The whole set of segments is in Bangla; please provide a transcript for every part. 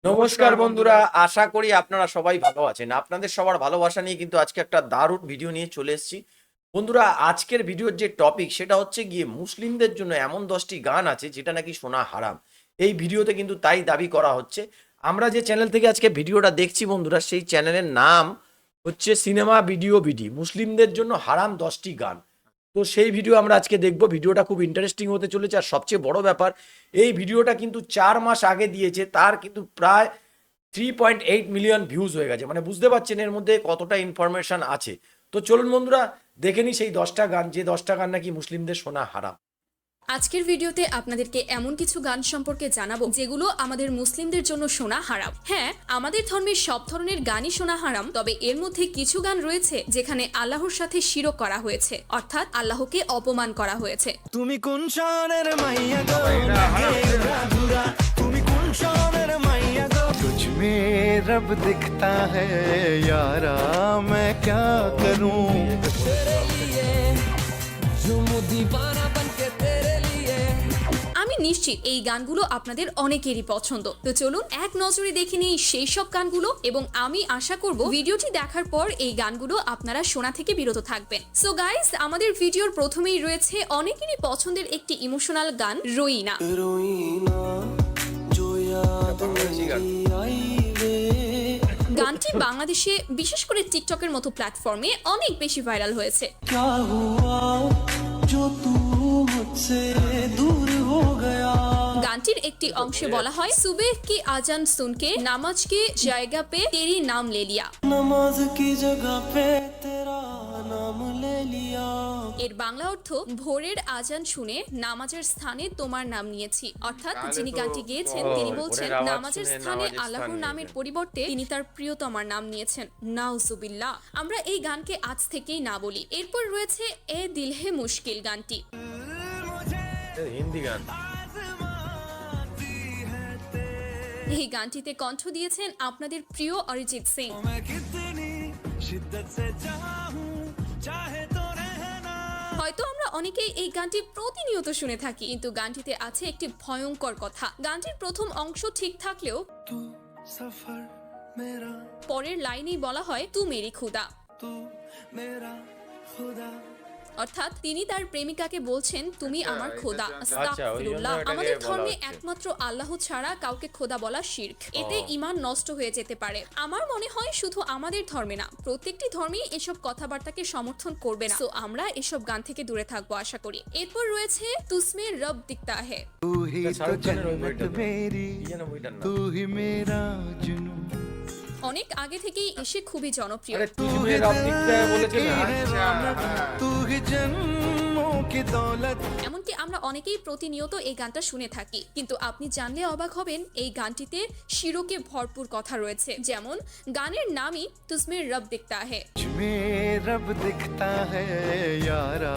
নমস্কার বন্ধুরা, আশা করি আপনারা সবাই ভালো আছেন। আপনাদের সবার ভালোবাসা নিয়ে কিন্তু আজকে একটা দারুণ ভিডিও নিয়ে চলে এসেছি। বন্ধুরা, আজকের ভিডিওর যে টপিক সেটা হচ্ছে গিয়ে মুসলিমদের জন্য এমন 10টি গান আছে যেটা নাকি শোনা হারাম। এই ভিডিওতে কিন্তু তাই দাবি করা হচ্ছে। আমরা যে চ্যানেল থেকে আজকে ভিডিওটা দেখছি বন্ধুরা, সেই চ্যানেলের নাম হচ্ছে সিনেমা ভিডিও বিডি, মুসলিমদের জন্য হারাম 10টি গান। তো সেই ভিডিও আমরা আজকে দেখব। ভিডিওটা খুব ইন্টারেস্টিং হতে চলেছে। আর সবচেয়ে বড় ব্যাপার, এই ভিডিওটা কিন্তু 4 মাস আগে দিয়েছে, তার কিন্তু প্রায় 3.8 মিলিয়ন ভিউজ হয়ে গেছে। মানে বুঝতে পারছেন এর মধ্যে কতটা ইনফরমেশন আছে। তো চলুন বন্ধুরা দেখে নিই সেই 10টা গান, যে 10টা গান নাকি মুসলিমদের শোনা হারাম। আজকের ভিডিওতে আপনাদেরকে এমন কিছু গান সম্পর্কে জানাবো যেগুলো আমাদের মুসলিমদের জন্য শোনা হারাম। হ্যাঁ, আমাদের ধর্মের সব ধরনের গানই শোনা হারাম, তবে এর মধ্যে কিছু গান রয়েছে যেখানে আল্লাহর সাথে শিরক করা হয়েছে, অর্থাৎ আল্লাহকে অপমান করা হয়েছে। তুমি কোন শহরের মাইয়া গো, লাগে রাধুরা, তুমি কোন শহরের মাইয়া গো, तुझ में रब दिखता है यारा, मैं क्या करूं तेरे लिए, जो दीवाना बनके तेरे लिए। আমি নিশ্চিত এই গানগুলো আপনাদের অনেকেরই পছন্দ। তো চলুন এক নজরে দেখে নিই সেই সব গানগুলো, এবং আমি আশা করব ভিডিওটি দেখার পর এই গানগুলো আপনারা শোনা থেকে বিরত থাকবেন। সো গাইস, আমাদের ভিডিওর প্রথমেই রয়েছে অনেকেরই পছন্দের একটি ইমোশনাল গান, রোইনা। रोईना जो याद मेरी आई वे, গানটি বাংলাদেশে বিশেষ করে টিকটকের মতো প্ল্যাটফর্মে অনেক বেশি ভাইরাল হয়েছে। क्या हुआ जो तू मुझसे दूर हो गया। গানটির একটি অংশে বলা হয়, সুবেহ কি আজান সুনকে নামাজ কে জায়গা পে তেরি নাম লে লিয়া। नमाज की जगह पे तेरा नाम ले लिया। এর বাংলা অর্থ, ভোরের আজান শুনে নামাজের স্থানে তোমার নাম নিয়েছি। অর্থাৎ যিনি গানটি গেয়েছেন তিনি বলছেন ভোরের আওয়াজ নামাজের শুনে স্থানে নামাজের আল্লাহর স্থান নামের নিয়েছেন। পরিবর্তে তিনি তার প্রিয়তমার নাম নিয়েছেন। নাউজুবিল্লাহ। আমরা এই গানকে আজ থেকেই না বলি। এরপর রয়েছে এ দিল হে মুশকিল গানটি। হিন্দি গান। এই গানটিতে কণ্ঠ দিয়েছেন আপনাদের প্রিয় অরিজিৎ সিং। मैं कितनी शिद्दत से चाहूं, चाहे तो रहना। হয়তো আমরা অনেকেই এই গানটি প্রতিনিয়ত শুনে থাকি, কিন্তু গানটিতে আছে একটি ভয়ঙ্কর কথা। গানটির প্রথম অংশ ঠিক থাকলেও तू सफर मेरा, পরের লাইনেই বলা হয় তু মেরি খুদা, तू मेरा खुदा। অর্থাৎ তিনি তার প্রেমিকাকে বলছেন তুমি আমার খোদা। ওই জন্য আস্তাগফিরুল্লাহ। এটাকে আমাদের বলা ধর্মে হচ্ছে। একমাত্র আল্লাহ ছাড়া কাউকে খোদা বলা শিরক। এতে ঈমান নষ্ট হয়ে যেতে পারে। আমার মনে হয় শুধু আমাদের ধর্মে না, প্রত্যেকটি ধর্মেই এসব কথাবার্তাকে সমর্থন করবে না। সো আমরা এসব গান থেকে দূরে থাকবো আশা করি। এরপর রয়েছে তুসমে রব দিখতা হে। तू ही तो शाहरुख खान ওই जन्नत বইটা তো। मेरी, কি যেন বইটার নাম? तू ही मेरा जुनून। অনেক আগে থেকেই এসে খুবই জনপ্রিয়। আরে তুঝমে রব দিখতা হ্যায় বলেছে না? तू ही जन्मों की दौलत। এমনকি আমরা অনেকেই প্রতিনিয়ত এই গানটা শুনে থাকি, কিন্তু আপনি জানলে অবাক হবেন এই গানটিতে শিরকে ভরপুর কথা রয়েছে। যেমন গানের নামই তুসমে রব দিখতা হে। तुझ में रब दिखता है यारा,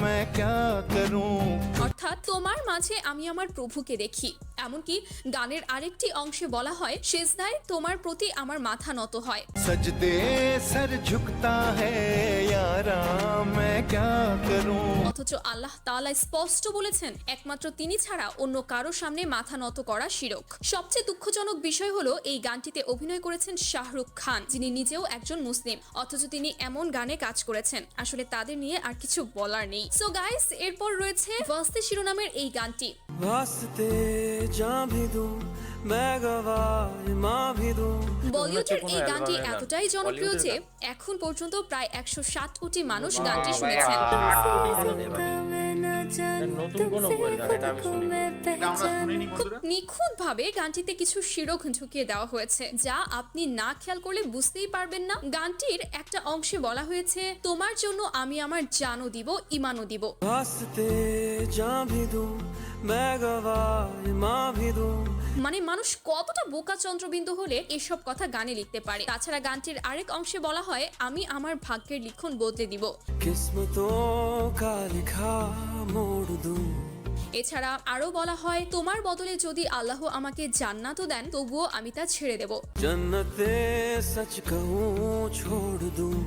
मैं क्या करूं। অর্থাৎ তোমার মাঝে আমি আমার প্রভুকে দেখি। এমনকি গানের আরেকটি অংশে বলা হয়, সেজদায় তোমার প্রতি আমার মাথা নত হয়। सजदे सर झुकता है यारा, मैं क्या करूं। অথচ আল্লাহ তাআলা স্পষ্ট বলেছেন একমাত্র তিনি ছাড়া অন্য কারো সামনে মাথা নত করা শিরক। সবচেয়ে দুঃখজনক বিষয় হলো এই গানটিতে অভিনয় করেছেন শাহরুখ খান, যিনি নিজেও একজন মুসলিম, অথচ তিনি এমন গানে কাজ করেছেন। আসলে তাদের নিয়ে আর কিছু বলার নেই। সো গাইস, এরপর রয়েছে ওয়াস্তে শিরোনামের এই গানটি। वास्ते जान भी दूं, मैं गवाह मां भी दूं। বলিউডের কোনো এই গানটি অ্যালবামের গান। এতটাই জনপ্রিয় যে বলিউডের এখন পর্যন্ত প্রায় 160 কোটি মানুষ গানটি শুনেছেন। নতুন কোনো বইয়ের গান, এটা আমি শুনি। খুব নিখুঁতভাবে গানটিতে কিছু শিরক ঢুকিয়ে দেওয়া হয়েছে, যা আপনি না খেয়াল করলে বুঝতেই পারবেন না। গানটির একটা অংশে বলা হয়েছে, তোমার জন্য আমি আমার জানও দিব, ইমানও দিব। वास्ते जान भी दूं, मैं गवाह मां भी दूं। মানে মানুষ কতটা বোকা চন্দ্রবিন্দু হলে এসব কথা গানে লিখতে পারে। তাছাড়া গানটির আরেক অংশে বলা হয়, আমি আমার ভাগ্যের লিখন বদলে দিব। किस्मतों का लिखा मोड़ दूं। এছাড়া আরো বলা হয়, তোমার বদলে যদি আল্লাহ আমাকে জান্নাতও দেন তবুও আমি তা ছেড়ে দেব। जन्नते सच कहूं छोड़ दूं।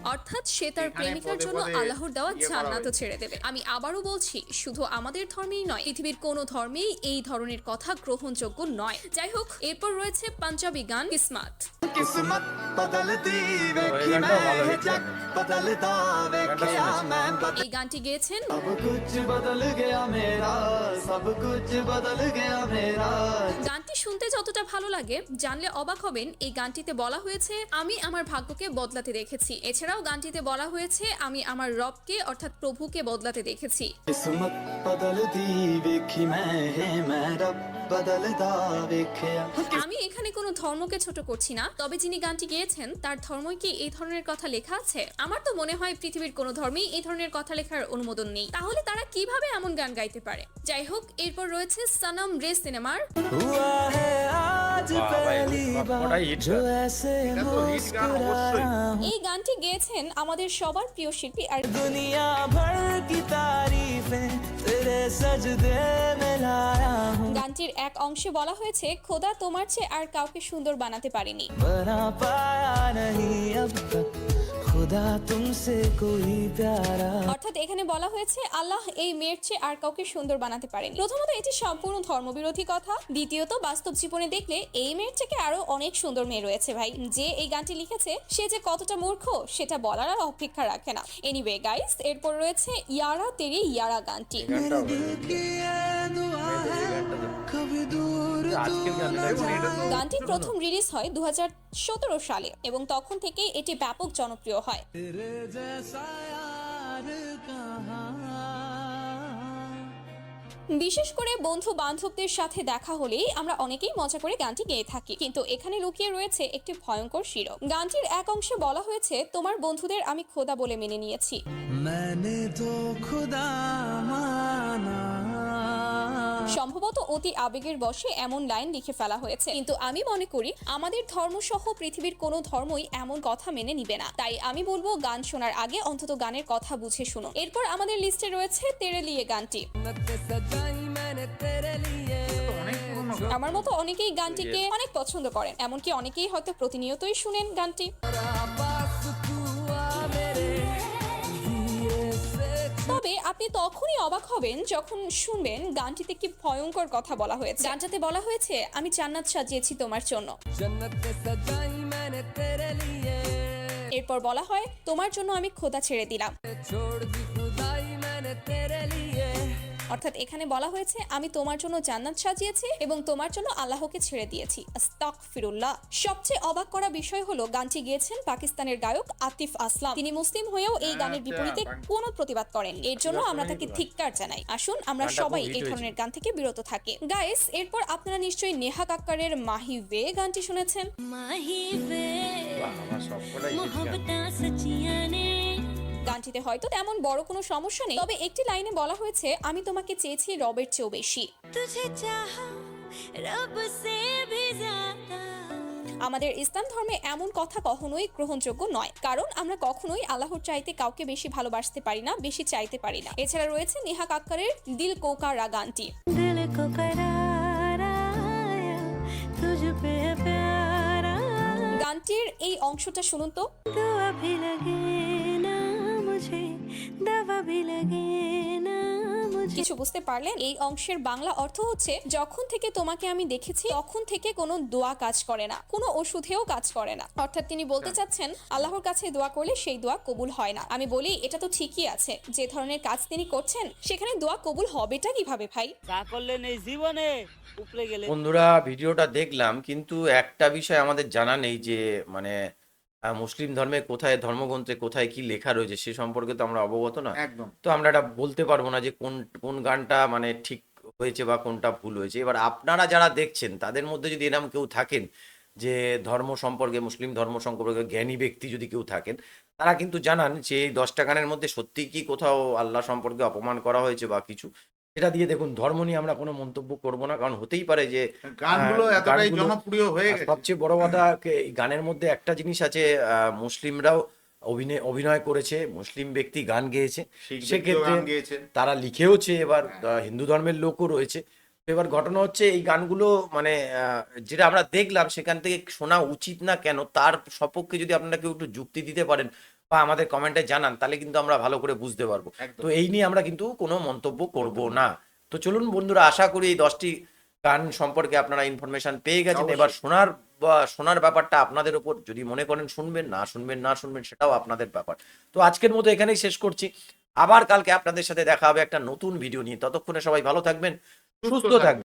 অর্থাৎ সে তার এখানে প্রেমিকার পদে জন্য পদে আল্লাহর দেওয়া ইয়ে করা জান্নাতও হয়েছে। ছেড়ে দেবে। আমি আবারও বলছি, শুধু আমাদের ধর্মেই নয়, পৃথিবীর কোনো ধর্মেই এই ধরনের কথা গ্রহণযোগ্য নয়। যাই হোক, এরপর রয়েছে পাঞ্জাবি গান কিসমাত। किस्मत बदलती এই वेखी গানটাও ভালো मैं হিট जग बदलता वेखिया मैं এই গানটি গেয়েছেন सब कुछ बदल गया मेरा सब कुछ बदल गया मेरा গানটি শুনতে যতটা ভালো লাগে, জানলে অবাক হবেন এই গানটিতে বলা হয়েছে আমি আমার ভাগ্যকে বদলাতে দেখেছি। এছাড়াও গানটিতে বলা হয়েছে আমি আমার রবকে অর্থাৎ প্রভুকে বদলাতে দেখেছি। किस्मत बदलती वेखी मैं रब बदलता वेखिया আমি এখানে কোনো ধর্মকে ছোট করছি না, তবে যিনি গানটি গেয়েছেন তার ধর্মই কি এই ধরনের কথা লেখা আছে? আমার তো মনে হয় পৃথিবীর কোনো ধর্মেই এই ধরনের কথা লেখার অনুমোদন নেই। তাহলে তারা কিভাবে এমন গান গাইতে পারে? যাই হোক, এরপর রয়েছে সনম রে সিনেমার हुआ है आज वाह भाई, पहली बड़ा हिट बार जो गान। ऐसे এটা তো হিট গান অবশ্যই। এই গানটি গেয়েছেন আমাদের সবার প্রিয় শিল্পী আর दुनिया भर की तारीफें तेरे सजदे में लाया हूँ গানটির এক অংশে বলা হয়েছে খোদা তোমার চেয়ে আর কাউকে সুন্দর বানাতে পারেনি। बना पाया नहीं अब तक खुदा तुमसे कोई प्यारा অর্থাৎ এখানে বলা হয়েছে আল্লাহ এই মেয়ের চেয়ে আর কাউকে সুন্দর বানাতে পারেনি। প্রথমত এটি সম্পূর্ণ ধর্মবিরোধী কথা, দ্বিতীয়ত বাস্তব জীবনে দেখলে এই মেয়ের থেকে আরো অনেক সুন্দর মেয়ে রয়েছে ভাই। যে এই গানটি লিখেছে সে যে কতটা মূর্খ সেটা বলার আর অপেক্ষা রাখে না। এনিওয়ে গাইস, এরপর রয়েছে ইয়ারা তেরি ইয়ারা গানটি। এই গানটাও ভালো। की ये दुआ এই है গানটা তো- कभी दूर আজকের গান দেখুন, এটা তো গানটি প্রথম রিলিজ হয় 2017 সালে এবং তখন থেকেই এটি ব্যাপক জনপ্রিয় হয়। तेरे जैसा यार कहाँ বিশেষ করে বন্ধু বান্ধবদের সাথে দেখা হলেই আমরা অনেকেই মজা করে গানটি গেয়ে থাকি, কিন্তু এখানে লুকিয়ে রয়েছে একটি ভয়ঙ্কর শিরক। গানটির এক অংশে বলা হয়েছে তোমার বন্ধুদের আমি খোদা বলে মেনে নিয়েছি। मैंने तो खुदा माना সম্ভবত অতি আবেগের বশে এমন লাইন লিখে ফেলা হয়েছে, কিন্তু আমি মনে করি আমাদের ধর্ম সহ পৃথিবীর কোনো ধর্মই এমন কথা মেনে নিবে না। তাই আমি বলবো গান শোনার আগে অন্তত গানের কথা বুঝে শুনুন। এরপর আমাদের লিস্টে রয়েছে তেরে লিয়ে গানটি। सजाई मैंने तेरे लिए আমার মতো অনেকেই গানটিকে অনেক পছন্দ করেন, এমনকি অনেকেই হয়তো প্রতিনিয়তই শুনেন গানটি। आवाज तू आ मेरे धीरे से তবে আপনি তখনই অবাক হবেন যখন শুনবেন গানটিতে কি ভয়ঙ্কর কথা বলা হয়েছে। গানটাতে বলা হয়েছে আমি জান্নাত সাজিয়েছি তোমার জন্য। जन्नत सजाई मैंने तेरे लिए এরপর বলা হয় তোমার জন্য আমি খোদা ছেড়ে দিলাম। छोड़ दी खुदाई मैंने तेरे लिए অর্থাৎ এখানে বলা হয়েছে আমি তোমার জন্য জান্নাত সাজিয়েছি এবং তোমার জন্য আল্লাহকে ছেড়ে দিয়েছি। আস্তাগফিরুল্লাহ। সবচেয়ে অবাক করা বিষয় হলো গানটি গেয়েছেন পাকিস্তানের গায়ক আতিফ আসলাম। তিনি মুসলিম হয়েও এই গানের বিপরীতে কোনো প্রতিবাদ করেন। এর জন্য আমরা তাকে ধিক্কার জানাই। আসুন আমরা গানটা সবাই খুব হিট এই হয়েছে। ধরনের গান থেকে বিরত থাকি। গাইস, এরপর আপনারা নিশ্চয়ই নেহা কাক্কারের মাহি ওয়ে গানটি শুনেছেন। माही वे বাহ, আমার সবকটাই হিট গান। मोहब्बतां सचियां ने গানটিতে হয়তো তেমন বড় কোনো সমস্যা নেই, তবে একটি লাইনে বলা হয়েছে আমি তোমাকে চেয়েছি রবের চেয়েও বেশি। तुझे चाहा रब से भी ज्यादा আমাদের ইসলাম ধর্মে এমন কথা কখনোই গ্রহণযোগ্য নয়, কারণ আমরা কখনোই আল্লাহর চাইতে কাউকে বেশি ভালোবাসতে পারি না, বেশি চাইতে পারি না। এছাড়া রয়েছে নেহা কাক্কারের দিল কোকারা গানটি। दिल को करार आया तुझ पे प्यार आया গানটির এই অংশটা শুনুন তো। दुआ भी लगे ना मुझे दवा भी लगे ना मुझे কিছু বুঝতে পারলেন? এই অংশের বাংলা অর্থ হচ্ছে যখন থেকে তোমাকে আমি দেখেছি তখন থেকে কোনো দোয়া কাজ করে না, কোনো ওষুধেও কাজ করে না। অর্থাৎ তিনি বলতে চাচ্ছেন আল্লাহর কাছে দোয়া করলে সেই দোয়া কবুল হয় না। আমি বলি এটা তো ঠিকই আছে, যে ধরনের কাজ তিনি করছেন সেখানে দোয়া কবুল হবেটা কিভাবে ভাই? যা করলেন এই জীবনে উপরে গেলে বন্ধুরা ভিডিওটা দেখলাম, কিন্তু একটা বিষয় আমাদের জানা নেই যে মানে মুসলিম ধর্মে কোথায় ধর্মগ্রন্থে কোথায় কি লেখা রয়েছে সে সম্পর্কে তো আমরা অবগত না। একদম তো আমরা এটা বলতে পারবো না যে কোন কোন গানটা মানে ঠিক হয়েছে বা কোনটা ভুল হয়েছে। এবার আপনারা যারা দেখছেন তাদের মধ্যে যদি এরকম কেউ থাকেন যে ধর্ম সম্পর্কে মুসলিম ধর্ম সম্পর্কে জ্ঞানী ব্যক্তি যদি কেউ থাকেন, তারা কিন্তু জানান যে এই 10টা গানের মধ্যে সত্যি কি কোথাও আল্লাহ সম্পর্কে অপমান করা হয়েছে বা কিছু। এটা দিয়ে দেখুন, ধর্ম নিয়ে আমরা কোনো মন্তব্য করব না, কারণ হতেই পারে যে গানগুলো এতটাই গানগুলো- জনপ্রিয় হয়ে আর গেছে সবচেয়ে বড় কথা এই গানের মধ্যে একটা জিনিস আছে, মুসলিমরাও অভিনয় করেছে, মুসলিম ব্যক্তি গান গেয়েছে, শিখ ব্যক্তিও সেক্ষেত্রে গান গেয়েছেন। তারা লিখেওছে। এবার হিন্দু ধর্মের লোকও রয়েছে। তো এবার ঘটনা হচ্ছে এই গানগুলো মানে যেটা আমরা দেখলাম সেখান থেকে শোনা উচিত না কেন, তার সপক্ষে যদি আপনারা কেউ একটু যুক্তি দিতে পারেন বা আমাদের কমেন্টে জানান, তাহলে কিন্তু আমরা ভালো করে বুঝতে পারবো। একদম। তো এই নিয়ে আমরা কিন্তু কোনো মন্তব্য করব না। তো চলুন বন্ধুরা, আশা করি এই 10টি গান সম্পর্কে আপনারা ইনফরমেশন পেয়ে গেছেন। অবশ্যই। এবার শোনার ব্যাপারটা আপনাদের উপর, যদি মনে করেন শুনবেন, না শুনবেন সেটাও আপনাদের ব্যাপার। তো আজকের মতো এখানেই শেষ করছি। আবার কালকে আপনাদের সাথে দেখা হবে একটা নতুন ভিডিও নিয়ে। ততক্ষণে সবাই ভালো থাকবেন, সুস্থ থাকবেন।